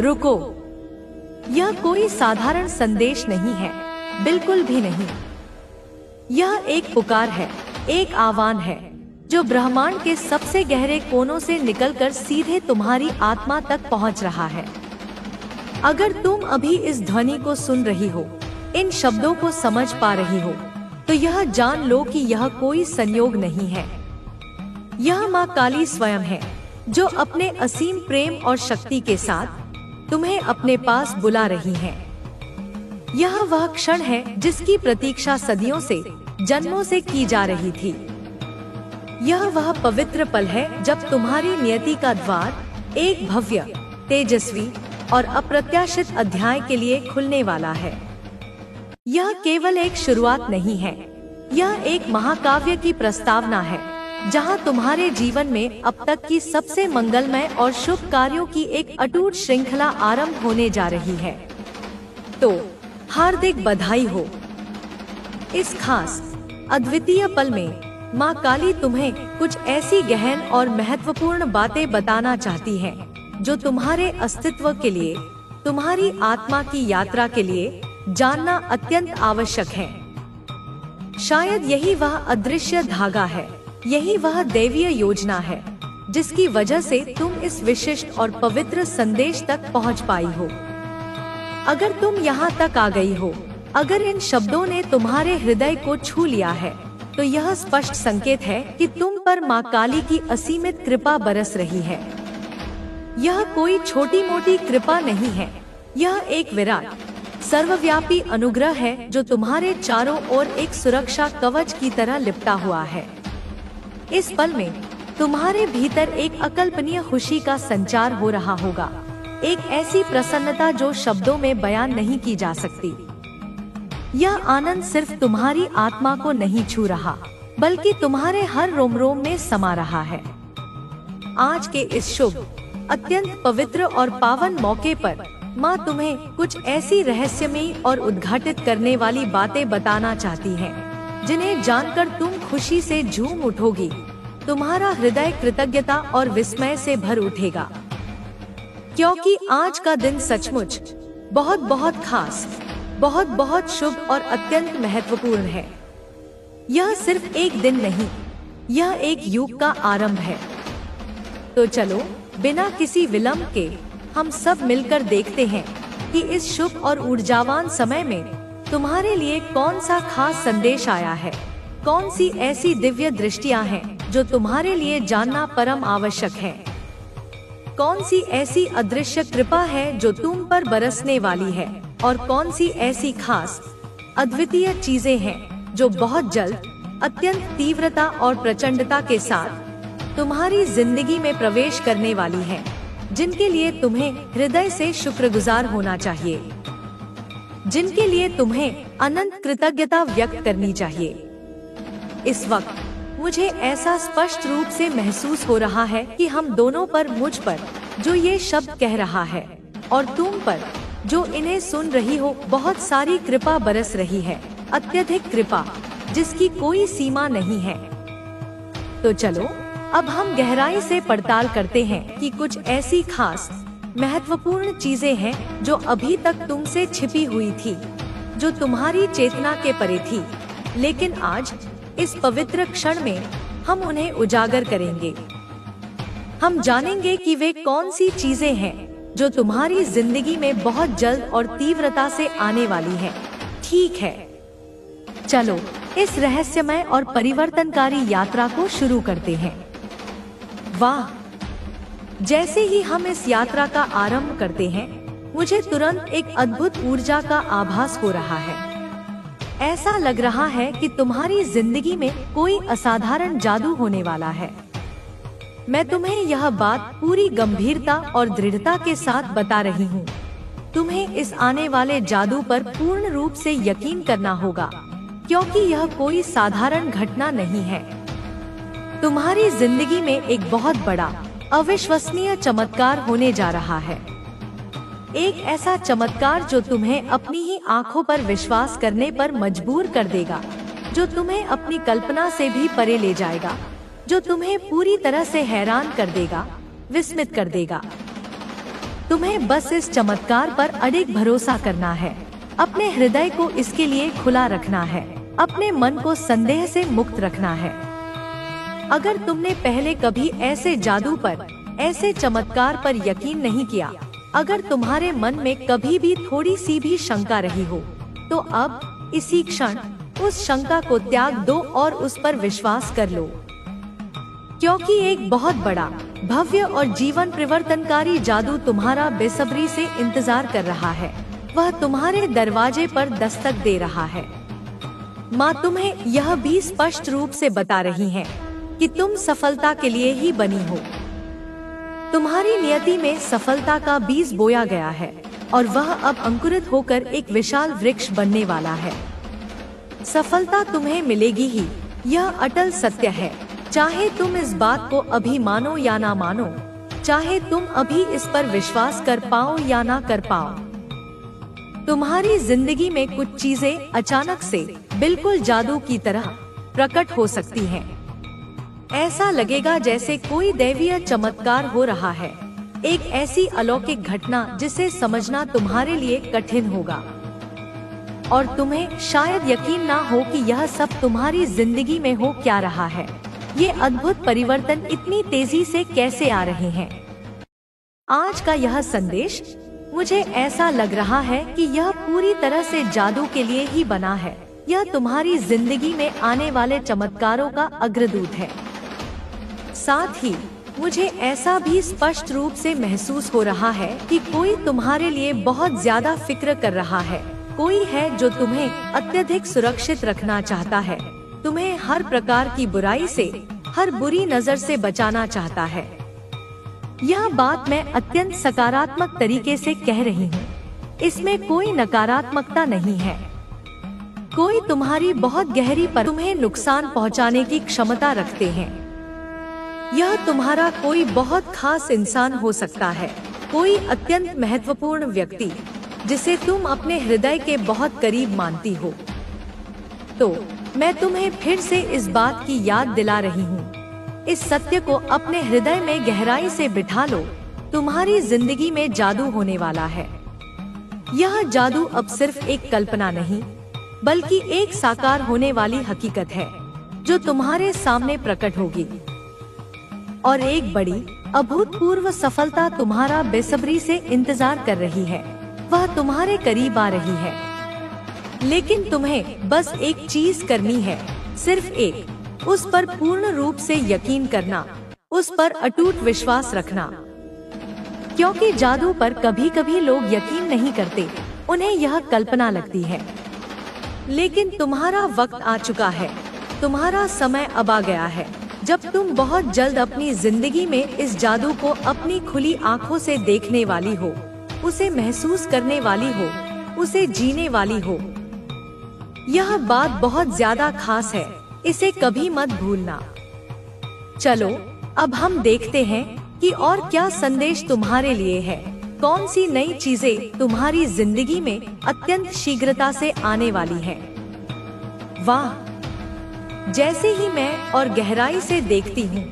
रुको, यह कोई साधारण संदेश नहीं है, बिल्कुल भी नहीं। यह एक पुकार है, एक आह्वान है जो ब्रह्मांड के सबसे गहरे कोनों से निकलकर सीधे तुम्हारी आत्मा तक पहुंच रहा है। अगर तुम अभी इस ध्वनि को सुन रही हो, इन शब्दों को समझ पा रही हो, तो यह जान लो कि यह कोई संयोग नहीं है। यह माँ काली स्वयं है, जो अपने असीम प्रेम और शक्ति के साथ तुम्हें अपने पास बुला रही है। यह वह क्षण है जिसकी प्रतीक्षा सदियों से, जन्मों से की जा रही थी। यह वह पवित्र पल है जब तुम्हारी नियति का द्वार एक भव्य, तेजस्वी और अप्रत्याशित अध्याय के लिए खुलने वाला है। यह केवल एक शुरुआत नहीं है, यह एक महाकाव्य की प्रस्तावना है, जहां तुम्हारे जीवन में अब तक की सबसे मंगलमय और शुभ कार्यों की एक अटूट श्रृंखला आरंभ होने जा रही है। तो हार्दिक बधाई हो। इस खास, अद्वितीय पल में माँ काली तुम्हें कुछ ऐसी गहन और महत्वपूर्ण बातें बताना चाहती है जो तुम्हारे अस्तित्व के लिए, तुम्हारी आत्मा की यात्रा के लिए जानना अत्यंत आवश्यक है। शायद यही वह अदृश्य धागा है, यही वह दैवीय योजना है जिसकी वजह से तुम इस विशिष्ट और पवित्र संदेश तक पहुंच पाई हो। अगर तुम यहाँ तक आ गई हो, अगर इन शब्दों ने तुम्हारे हृदय को छू लिया है, तो यह स्पष्ट संकेत है कि तुम पर माँ काली की असीमित कृपा बरस रही है। यह कोई छोटी मोटी कृपा नहीं है, यह एक विराट, सर्वव्यापी अनुग्रह है जो तुम्हारे चारों ओर एक सुरक्षा कवच की तरह लिपटा हुआ है। इस पल में तुम्हारे भीतर एक अकल्पनीय खुशी का संचार हो रहा होगा, एक ऐसी प्रसन्नता जो शब्दों में बयान नहीं की जा सकती। यह आनंद सिर्फ तुम्हारी आत्मा को नहीं छू रहा, बल्कि तुम्हारे हर रोम रोम में समा रहा है। आज के इस शुभ, अत्यंत पवित्र और पावन मौके पर माँ तुम्हें कुछ ऐसी रहस्यमयी और उद्घाटित करने वाली बातें बताना चाहती हैं, जिन्हें जानकर तुम खुशी से झूम उठोगी। तुम्हारा हृदय कृतज्ञता और विस्मय से भर उठेगा, क्योंकि आज का दिन सचमुच बहुत बहुत खास, बहुत बहुत शुभ और अत्यंत महत्वपूर्ण है। यह सिर्फ एक दिन नहीं, यह एक युग का आरंभ है। तो चलो, बिना किसी विलंब के हम सब मिलकर देखते हैं कि इस शुभ और ऊर्जावान समय में तुम्हारे लिए कौन सा खास संदेश आया है, कौन सी ऐसी दिव्य दृष्टियां हैं जो तुम्हारे लिए जानना परम आवश्यक है, कौन सी ऐसी अदृश्य कृपा है जो तुम पर बरसने वाली है, और कौन सी ऐसी खास, अद्वितीय चीजें हैं जो बहुत जल्द, अत्यंत तीव्रता और प्रचंडता के साथ तुम्हारी जिंदगी में प्रवेश करने वाली हैं, जिनके लिए तुम्हें हृदय से शुक्रगुजार होना चाहिए, जिनके लिए तुम्हें अनंत कृतज्ञता व्यक्त करनी चाहिए। इस वक्त मुझे ऐसा स्पष्ट रूप से महसूस हो रहा है कि हम दोनों पर, मुझ पर जो ये शब्द कह रहा है, और तुम पर जो इन्हें सुन रही हो, बहुत सारी कृपा बरस रही है, अत्यधिक कृपा जिसकी कोई सीमा नहीं है। तो चलो, अब हम गहराई से पड़ताल करते हैं कि कुछ ऐसी खास, महत्वपूर्ण चीजें हैं जो अभी तक तुमसे छिपी हुई थी, जो तुम्हारी चेतना के परे थी, लेकिन आज इस पवित्र क्षण में हम उन्हें उजागर करेंगे। हम जानेंगे कि वे कौन सी चीजें हैं जो तुम्हारी जिंदगी में बहुत जल्द और तीव्रता से आने वाली हैं। ठीक है, चलो इस रहस्यमय और परिवर्तनकारी यात्रा को शुरू करते हैं। वाह! जैसे ही हम इस यात्रा का आरंभ करते हैं, मुझे तुरंत एक अद्भुत ऊर्जा का आभास हो रहा है। ऐसा लग रहा है कि तुम्हारी जिंदगी में कोई असाधारण जादू होने वाला है। मैं तुम्हें यह बात पूरी गंभीरता और दृढ़ता के साथ बता रही हूँ। तुम्हें इस आने वाले जादू पर पूर्ण रूप से यकीन करना होगा, क्योंकि यह कोई साधारण घटना नहीं है। तुम्हारी जिंदगी में एक बहुत बड़ा, अविश्वसनीय चमत्कार होने जा रहा है। एक ऐसा चमत्कार जो तुम्हें अपनी ही आंखों पर विश्वास करने पर मजबूर कर देगा, जो तुम्हें अपनी कल्पना से भी परे ले जाएगा, जो तुम्हें पूरी तरह से हैरान कर देगा, विस्मित कर देगा। तुम्हें बस इस चमत्कार पर अडिग भरोसा करना है। अपने हृदय को इसके लिए खुला रखना है। अपने मन को संदेह से मुक्त रखना है। अगर तुमने पहले कभी ऐसे जादू पर, ऐसे चमत्कार पर यकीन नहीं किया, अगर तुम्हारे मन में कभी भी थोड़ी सी भी शंका रही हो, तो अब इसी क्षण उस शंका को त्याग दो और उस पर विश्वास कर लो, क्योंकि एक बहुत बड़ा, भव्य और जीवन परिवर्तनकारी जादू तुम्हारा बेसब्री से इंतजार कर रहा है। वह तुम्हारे दरवाजे पर दस्तक दे रहा है। माँ तुम्हें यह भी स्पष्ट रूप से बता रही है कि तुम सफलता के लिए ही बनी हो। तुम्हारी नियति में सफलता का बीज बोया गया है और वह अब अंकुरित होकर एक विशाल वृक्ष बनने वाला है। सफलता तुम्हें मिलेगी ही, यह अटल सत्य है। चाहे तुम इस बात को अभी मानो या ना मानो, चाहे तुम अभी इस पर विश्वास कर पाओ या ना कर पाओ, तुम्हारी जिंदगी में कुछ चीजें अचानक से बिल्कुल जादू की तरह प्रकट हो सकती हैं। ऐसा लगेगा जैसे कोई दैवीय चमत्कार हो रहा है, एक ऐसी अलौकिक घटना जिसे समझना तुम्हारे लिए कठिन होगा और तुम्हें शायद यकीन ना हो कि यह सब तुम्हारी जिंदगी में हो क्या रहा है। ये अद्भुत परिवर्तन इतनी तेजी से कैसे आ रहे हैं। आज का यह संदेश, मुझे ऐसा लग रहा है कि यह पूरी तरह से जादू के लिए ही बना है। यह तुम्हारी जिंदगी में आने वाले चमत्कारों का अग्रदूत है। साथ ही मुझे ऐसा भी स्पष्ट रूप से महसूस हो रहा है कि कोई तुम्हारे लिए बहुत ज्यादा फिक्र कर रहा है। कोई है जो तुम्हें अत्यधिक सुरक्षित रखना चाहता है, तुम्हें हर प्रकार की बुराई से, हर बुरी नजर से बचाना चाहता है। यह बात मैं अत्यंत सकारात्मक तरीके से कह रही हूँ। इसमें कोई नकारात्मकता नहीं है। कोई तुम्हारी बहुत गहरी पर तुम्हें नुकसान पहुँचाने की क्षमता रखते हैं। यह तुम्हारा कोई बहुत खास इंसान हो सकता है, कोई अत्यंत महत्वपूर्ण व्यक्ति जिसे तुम अपने हृदय के बहुत करीब मानती हो। तो मैं तुम्हें फिर से इस बात की याद दिला रही हूँ, इस सत्य को अपने हृदय में गहराई से बिठा लो, तुम्हारी जिंदगी में जादू होने वाला है। यह जादू अब सिर्फ एक कल्पना नहीं, बल्कि एक साकार होने वाली हकीकत है जो तुम्हारे सामने प्रकट होगी। और एक बड़ी अभूतपूर्व सफलता तुम्हारा बेसब्री से इंतजार कर रही है। वह तुम्हारे करीब आ रही है। लेकिन तुम्हें बस एक चीज करनी है, सिर्फ एक, उस पर पूर्ण रूप से यकीन करना, उस पर अटूट विश्वास रखना। क्योंकि जादू पर कभी कभी लोग यकीन नहीं करते, उन्हें यह कल्पना लगती है। लेकिन तुम्हारा वक्त आ चुका है, तुम्हारा समय अब आ गया है, जब तुम बहुत जल्द अपनी जिंदगी में इस जादू को अपनी खुली आँखों से देखने वाली हो, उसे महसूस करने वाली हो, उसे जीने वाली हो। यह बात बहुत ज्यादा खास है, इसे कभी मत भूलना। चलो अब हम देखते हैं कि और क्या संदेश तुम्हारे लिए है। कौन सी नई चीजें तुम्हारी जिंदगी में अत्यंत शीघ्रता से आने वाली हैं। वाह, जैसे ही मैं और गहराई से देखती हूँ,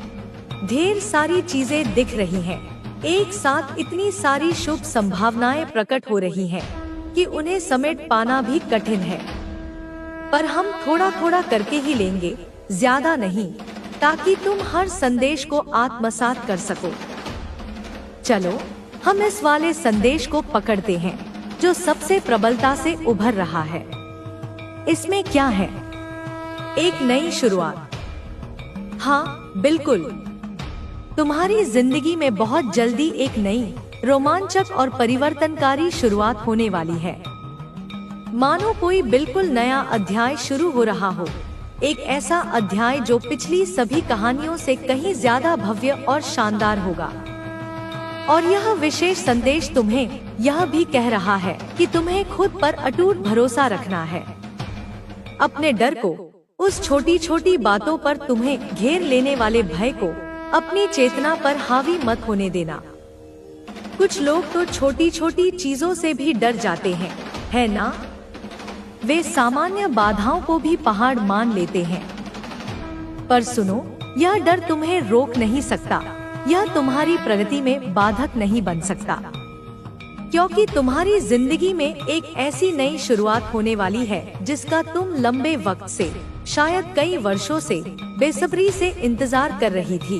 ढेर सारी चीजें दिख रही हैं। एक साथ इतनी सारी शुभ संभावनाएं प्रकट हो रही हैं कि उन्हें समेट पाना भी कठिन है। पर हम थोड़ा थोड़ा करके ही लेंगे, ज्यादा नहीं, ताकि तुम हर संदेश को आत्मसात कर सको। चलो हम इस वाले संदेश को पकड़ते हैं जो सबसे प्रबलता से उभर रहा है। इसमें क्या है? एक नई शुरुआत। हाँ बिल्कुल, तुम्हारी जिंदगी में बहुत जल्दी एक नई, रोमांचक और परिवर्तनकारी शुरुआत होने वाली है। मानो कोई बिल्कुल नया अध्याय शुरू हो रहा हो, एक ऐसा अध्याय जो पिछली सभी कहानियों से कहीं ज्यादा भव्य और शानदार होगा। और यह विशेष संदेश तुम्हें यह भी कह रहा है कि तुम्हें खुद पर अटूट भरोसा रखना है। अपने डर को, उस छोटी छोटी बातों पर तुम्हें घेर लेने वाले भय को अपनी चेतना पर हावी मत होने देना। कुछ लोग तो छोटी छोटी चीजों से भी डर जाते हैं, है ना? वे सामान्य बाधाओं को भी पहाड़ मान लेते हैं। पर सुनो, यह डर तुम्हें रोक नहीं सकता, यह तुम्हारी प्रगति में बाधक नहीं बन सकता। क्योंकि तुम्हारी जिंदगी में एक ऐसी नई शुरुआत होने वाली है जिसका तुम लंबे वक्त से, शायद कई वर्षों से बेसब्री से इंतजार कर रही थी।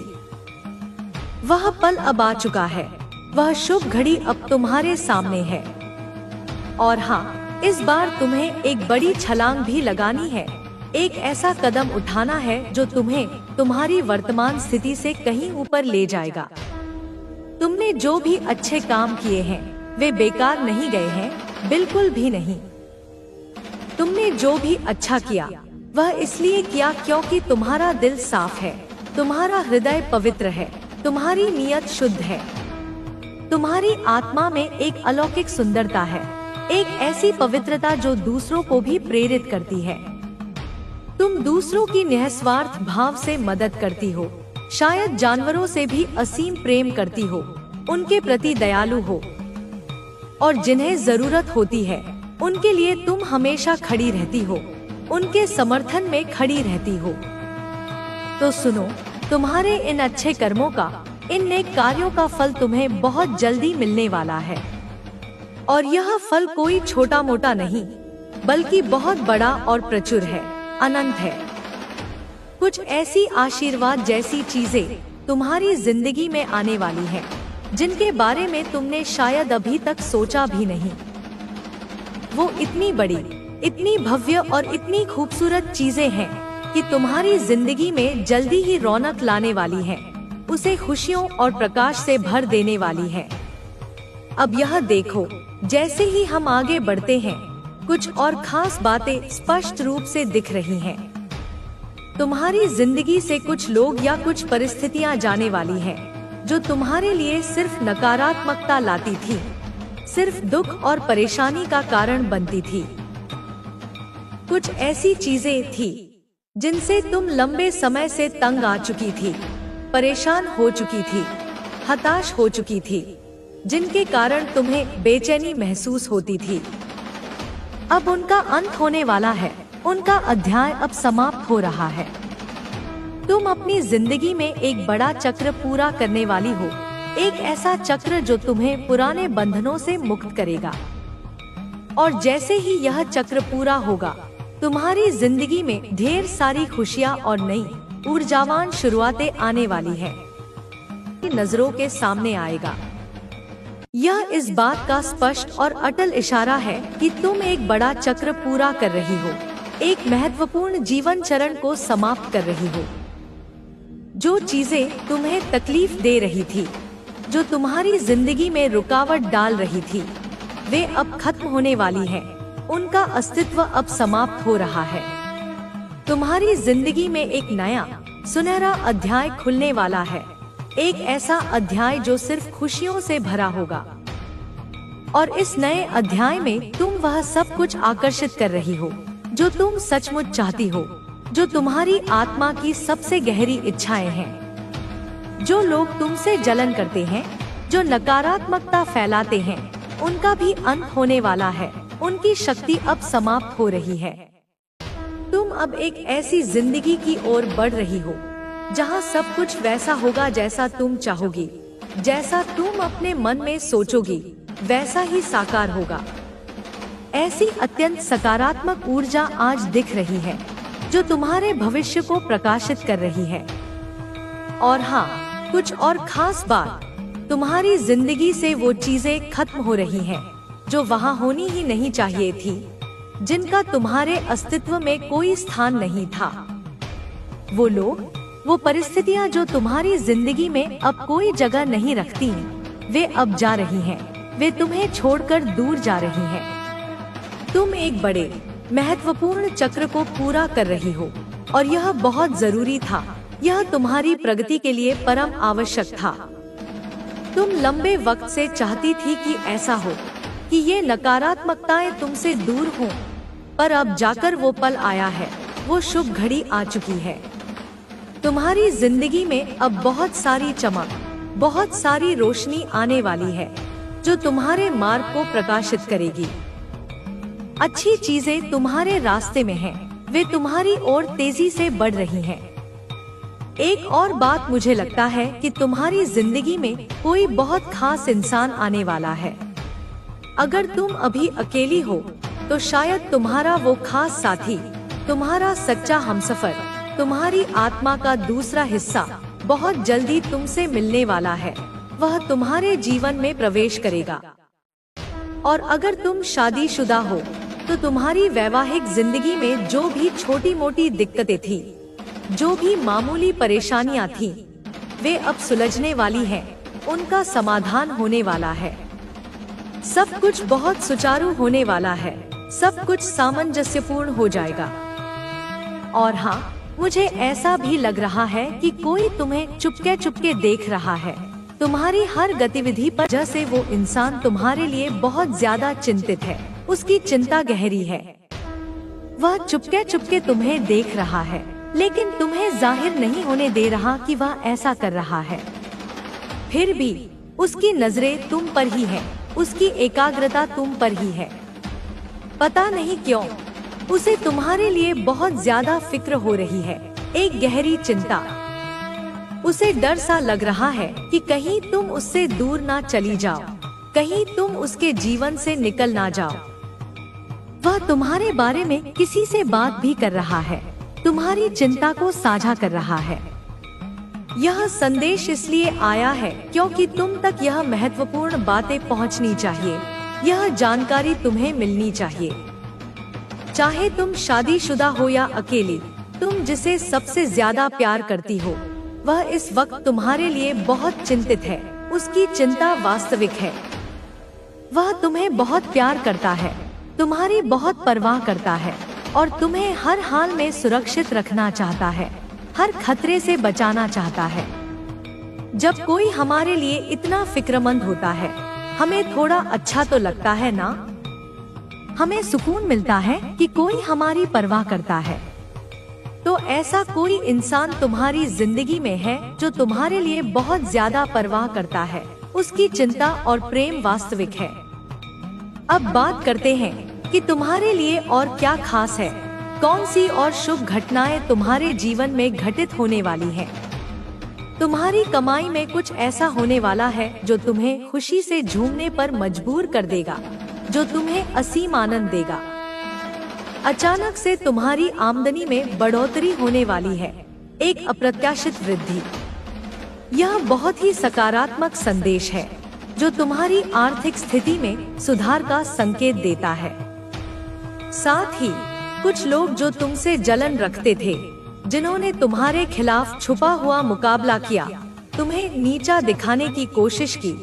वह पल अब आ चुका है, वह शुभ घड़ी अब तुम्हारे सामने है। और हाँ, इस बार तुम्हें एक बड़ी छलांग भी लगानी है। एक ऐसा कदम उठाना है जो तुम्हें तुम्हारी वर्तमान स्थिति से कहीं ऊपर ले जाएगा। तुमने जो भी अच्छे काम किए हैं वे बेकार नहीं गए हैं, बिल्कुल भी नहीं। तुमने जो भी अच्छा किया वह इसलिए किया क्योंकि तुम्हारा दिल साफ है, तुम्हारा हृदय पवित्र है, तुम्हारी नीयत शुद्ध है। तुम्हारी आत्मा में एक अलौकिक सुंदरता है, एक ऐसी पवित्रता जो दूसरों को भी प्रेरित करती है। तुम दूसरों की निस्वार्थ भाव से मदद करती हो, शायद जानवरों से भी असीम प्रेम करती हो, उनके प्रति दयालु हो, और जिन्हें जरूरत होती है उनके लिए तुम हमेशा खड़ी रहती हो, उनके समर्थन में खड़ी रहती हो। तो सुनो, तुम्हारे इन अच्छे कर्मों का, इन नेक कार्यों का फल तुम्हें बहुत जल्दी मिलने वाला है। और यह फल कोई छोटा मोटा नहीं, बल्कि बहुत बड़ा और प्रचुर है, अनंत है। कुछ ऐसी आशीर्वाद जैसी चीजें तुम्हारी जिंदगी में आने वाली हैं, जिनके बारे में तुमने शायद अभी तक सोचा भी नहीं। वो इतनी बड़ी, इतनी भव्य और इतनी खूबसूरत चीजें हैं कि तुम्हारी जिंदगी में जल्दी ही रौनक लाने वाली हैं, उसे खुशियों और प्रकाश से भर देने वाली हैं। अब यह देखो, जैसे ही हम आगे बढ़ते हैं, कुछ और खास बातें स्पष्ट रूप से दिख रही हैं। तुम्हारी जिंदगी से कुछ लोग या कुछ परिस्थितियां जाने वाली हैं, जो तुम्हारे लिए सिर्फ नकारात्मकता लाती थी, सिर्फ दुख और परेशानी का कारण बनती थी। कुछ ऐसी चीजें थी जिनसे तुम लंबे समय से तंग आ चुकी थी, परेशान हो चुकी थी, हताश हो चुकी थी, जिनके कारण तुम्हें बेचैनी महसूस होती थी। अब उनका अंत होने वाला है, उनका अध्याय अब समाप्त हो रहा है। तुम अपनी जिंदगी में एक बड़ा चक्र पूरा करने वाली हो, एक ऐसा चक्र जो तुम्हें पुराने बंधनों से मुक्त करेगा। और जैसे ही यह चक्र पूरा होगा, तुम्हारी जिंदगी में ढेर सारी खुशियां और नई ऊर्जावान शुरुआतें आने वाली है, नजरों के सामने आएगा। यह इस बात का स्पष्ट और अटल इशारा है कि तुम एक बड़ा चक्र पूरा कर रही हो, एक महत्वपूर्ण जीवन चरण को समाप्त कर रही हो। जो चीजें तुम्हें तकलीफ दे रही थी, जो तुम्हारी जिंदगी में रुकावट डाल रही थी, वे अब खत्म होने वाली हैं, उनका अस्तित्व अब समाप्त हो रहा है। तुम्हारी जिंदगी में एक नया सुनहरा अध्याय खुलने वाला है, एक ऐसा अध्याय जो सिर्फ खुशियों से भरा होगा। और इस नए अध्याय में तुम वह सब कुछ आकर्षित कर रही हो जो तुम सचमुच चाहती हो, जो तुम्हारी आत्मा की सबसे गहरी इच्छाएं हैं। जो लोग तुमसे जलन करते हैं, जो नकारात्मकता फैलाते हैं, उनका भी अंत होने वाला है, उनकी शक्ति अब समाप्त हो रही है। तुम अब एक ऐसी जिंदगी की ओर बढ़ रही हो जहां सब कुछ वैसा होगा जैसा तुम चाहोगी, जैसा तुम अपने मन में सोचोगी वैसा ही साकार होगा। ऐसी अत्यंत सकारात्मक ऊर्जा आज दिख रही है जो तुम्हारे भविष्य को प्रकाशित कर रही है। और हाँ, कुछ और खास बात, तुम्हारी जिंदगी से वो चीजें खत्म हो रही हैं जो वहाँ होनी ही नहीं चाहिए थी, जिनका तुम्हारे अस्तित्व में कोई स्थान नहीं था। वो लोग, वो परिस्थितियाँ जो तुम्हारी जिंदगी में अब कोई जगह नहीं रखती, वे अब जा रही हैं, वे तुम्हें छोड़कर दूर जा रही हैं। तुम एक बड़े महत्वपूर्ण चक्र को पूरा कर रही हो और यह बहुत जरूरी था, यह तुम्हारी प्रगति के लिए परम आवश्यक था। तुम लंबे वक्त से चाहती थी कि ऐसा हो कि ये नकारात्मकताएं तुमसे दूर हों, पर अब जाकर वो पल आया है, वो शुभ घड़ी आ चुकी है। तुम्हारी जिंदगी में अब बहुत सारी चमक, बहुत सारी रोशनी आने वाली है जो तुम्हारे मार्ग को प्रकाशित करेगी। अच्छी चीजें तुम्हारे रास्ते में हैं, वे तुम्हारी ओर तेजी से बढ़ रही हैं। एक और बात, मुझे लगता है कि तुम्हारी जिंदगी में कोई बहुत खास इंसान आने वाला है। अगर तुम अभी अकेली हो तो शायद तुम्हारा वो खास साथी, तुम्हारा सच्चा हमसफर, तुम्हारी आत्मा का दूसरा हिस्सा बहुत जल्दी तुमसे मिलने वाला है। वह तुम्हारे जीवन में प्रवेश करेगा। और अगर तुम शादीशुदा हो तो तुम्हारी वैवाहिक जिंदगी में जो भी छोटी मोटी दिक्कतें थी, जो भी मामूली परेशानियां थी, वे अब सुलझने वाली हैं। उनका समाधान होने वाला है। सब कुछ बहुत सुचारू होने वाला है। सब कुछ सामंजस्यपूर्ण हो जाएगा। और हाँ, मुझे ऐसा भी लग रहा है कि कोई तुम्हें चुपके चुपके देख रहा है। तुम्हारी हर गतिविधि पर जैसे वो इंसान तुम्हारे लिए बहुत ज्यादा चिंतित है। उसकी चिंता गहरी है। वह चुपके चुपके तुम्हें देख रहा है, लेकिन तुम्हें जाहिर नहीं होने दे रहा कि वह ऐसा कर रहा है। फिर भी उसकी नजरें तुम पर ही है, उसकी एकाग्रता तुम पर ही है। पता नहीं क्यों उसे तुम्हारे लिए बहुत ज्यादा फिक्र हो रही है, एक गहरी चिंता। उसे डर सा लग रहा है कि कहीं तुम उससे दूर ना चली जाओ, कहीं तुम उसके जीवन से निकल ना जाओ। वह तुम्हारे बारे में किसी से बात भी कर रहा है, तुम्हारी चिंता को साझा कर रहा है। यह संदेश इसलिए आया है क्योंकि तुम तक यह महत्वपूर्ण बातें पहुंचनी चाहिए। यह जानकारी तुम्हें मिलनी चाहिए। चाहे तुम शादीशुदा हो या अकेली, तुम जिसे सबसे ज्यादा प्यार करती हो, वह इस वक्त तुम्हारे लिए बहुत चिंतित है। उसकी चिंता वास्तविक है। वह तुम्हें बहुत प्यार करता है, तुम्हारी बहुत परवाह करता है और तुम्हें हर हाल में सुरक्षित रखना चाहता है, हर खतरे से बचाना चाहता है। जब कोई हमारे लिए इतना फिक्रमंद होता है, हमें थोड़ा अच्छा तो लगता है ना? हमें सुकून मिलता है कि कोई हमारी परवाह करता है। तो ऐसा कोई इंसान तुम्हारी जिंदगी में है जो तुम्हारे लिए बहुत ज्यादा परवाह करता है। उसकी चिंता और प्रेम वास्तविक है। अब बात करते हैं कि तुम्हारे लिए और क्या खास है, कौन सी और शुभ घटनाएं तुम्हारे जीवन में घटित होने वाली हैं। तुम्हारी कमाई में कुछ ऐसा होने वाला है जो तुम्हें खुशी से झूमने पर मजबूर कर देगा, जो तुम्हें असीम आनंद देगा। अचानक से तुम्हारी आमदनी में बढ़ोतरी होने वाली है, एक अप्रत्याशित वृद्धि। यह बहुत ही सकारात्मक संदेश है जो तुम्हारी आर्थिक स्थिति में सुधार का संकेत देता है। साथ ही कुछ लोग जो तुमसे जलन रखते थे, जिन्होंने तुम्हारे खिलाफ छुपा हुआ मुकाबला किया, तुम्हें नीचा दिखाने की कोशिश की,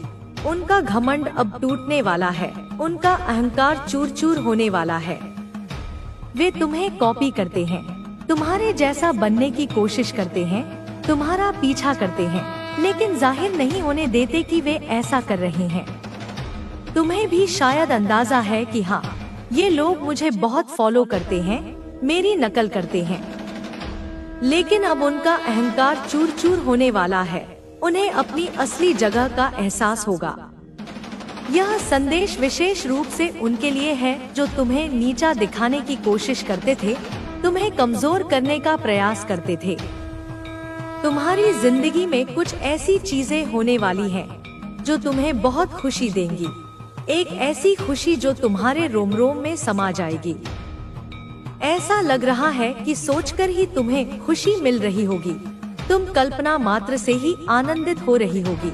उनका घमंड अब टूटने वाला है, उनका अहंकार चूर चूर होने वाला है। वे तुम्हें कॉपी करते हैं, तुम्हारे जैसा बनने की कोशिश करते हैं, तुम्हारा पीछा करते हैं, लेकिन जाहिर नहीं होने देते कि वे ऐसा कर रहे हैं। तुम्हें भी शायद अंदाजा है कि हाँ, ये लोग मुझे बहुत फॉलो करते हैं, मेरी नकल करते हैं। लेकिन अब उनका अहंकार चूर चूर होने वाला है। उन्हें अपनी असली जगह का एहसास होगा। यह संदेश विशेष रूप से उनके लिए है जो तुम्हें नीचा दिखाने की कोशिश करते थे, तुम्हें कमजोर करने का प्रयास करते थे। तुम्हारी जिंदगी में कुछ ऐसी चीजें होने वाली हैं जो तुम्हें बहुत खुशी देंगी, एक ऐसी खुशी जो तुम्हारे रोम रोम में समा जाएगी। ऐसा लग रहा है कि सोचकर ही तुम्हें खुशी मिल रही होगी, तुम कल्पना मात्र से ही आनंदित हो रही होगी।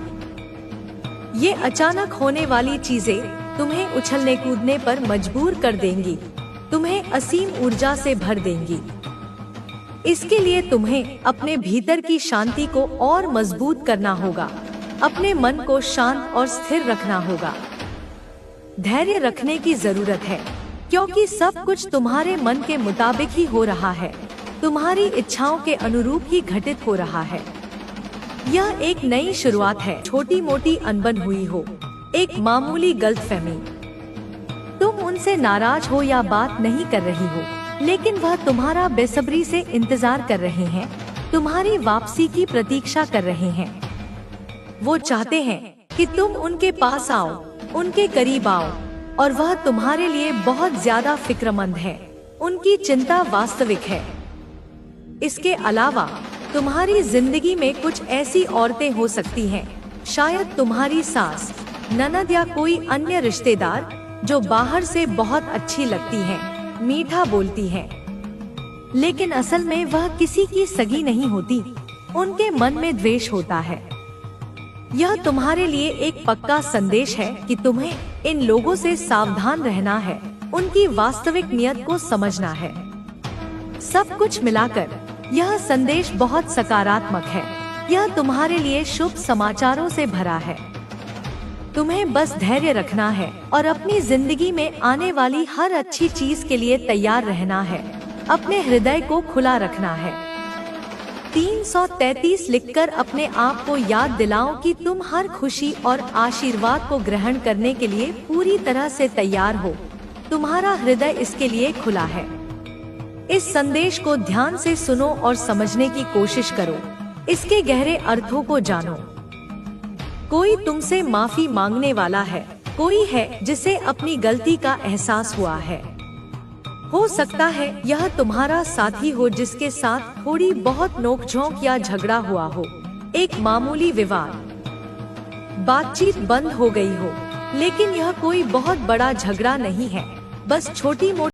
ये अचानक होने वाली चीजें तुम्हें उछलने कूदने पर मजबूर कर देंगी, तुम्हें असीम ऊर्जा से भर देंगी। इसके लिए तुम्हें अपने भीतर की शांति को और मजबूत करना होगा, अपने मन को शांत और स्थिर रखना होगा। धैर्य रखने की जरूरत है, क्योंकि सब कुछ तुम्हारे मन के मुताबिक ही हो रहा है, तुम्हारी इच्छाओं के अनुरूप ही घटित हो रहा है। यह एक नई शुरुआत है, छोटी मोटी अनबन हुई हो, एक मामूली गलतफहमी, तुम उनसे नाराज हो या बात नहीं कर रही हो, लेकिन वह तुम्हारा बेसब्री से इंतजार कर रहे हैं, तुम्हारी वापसी की प्रतीक्षा कर रहे हैं। वो चाहते हैं कि तुम उनके पास आओ, उनके करीब आओ, और वह तुम्हारे लिए बहुत ज्यादा फिक्रमंद है। उनकी चिंता वास्तविक है। इसके अलावा तुम्हारी जिंदगी में कुछ ऐसी औरतें हो सकती हैं, शायद तुम्हारी सास, ननद या कोई अन्य रिश्तेदार, जो बाहर से बहुत अच्छी लगती हैं, मीठा बोलती हैं, लेकिन असल में वह किसी की सगी नहीं होती। उनके मन में द्वेष होता है। यह तुम्हारे लिए एक पक्का संदेश है कि तुम्हें इन लोगों से सावधान रहना है, उनकी वास्तविक नियत को समझना है। सब कुछ मिलाकर यह संदेश बहुत सकारात्मक है। यह तुम्हारे लिए शुभ समाचारों से भरा है। तुम्हें बस धैर्य रखना है और अपनी जिंदगी में आने वाली हर अच्छी चीज के लिए तैयार रहना है। अपने हृदय को खुला रखना है। 333 लिखकर अपने आप को याद दिलाओ कि तुम हर खुशी और आशीर्वाद को ग्रहण करने के लिए पूरी तरह से तैयार हो। तुम्हारा हृदय इसके लिए खुला है। इस संदेश को ध्यान से सुनो और समझने की कोशिश करो। इसके गहरे अर्थों को जानो। कोई तुमसे माफी मांगने वाला है। कोई है जिसे अपनी गलती का एहसास हुआ है। हो सकता है यह तुम्हारा साथी हो जिसके साथ थोड़ी बहुत नोकझोंक या झगड़ा हुआ हो। एक मामूली विवाद, बातचीत बंद हो गई हो, लेकिन यह कोई बहुत बड़ा झगड़ा नहीं है, बस छोटी मोटी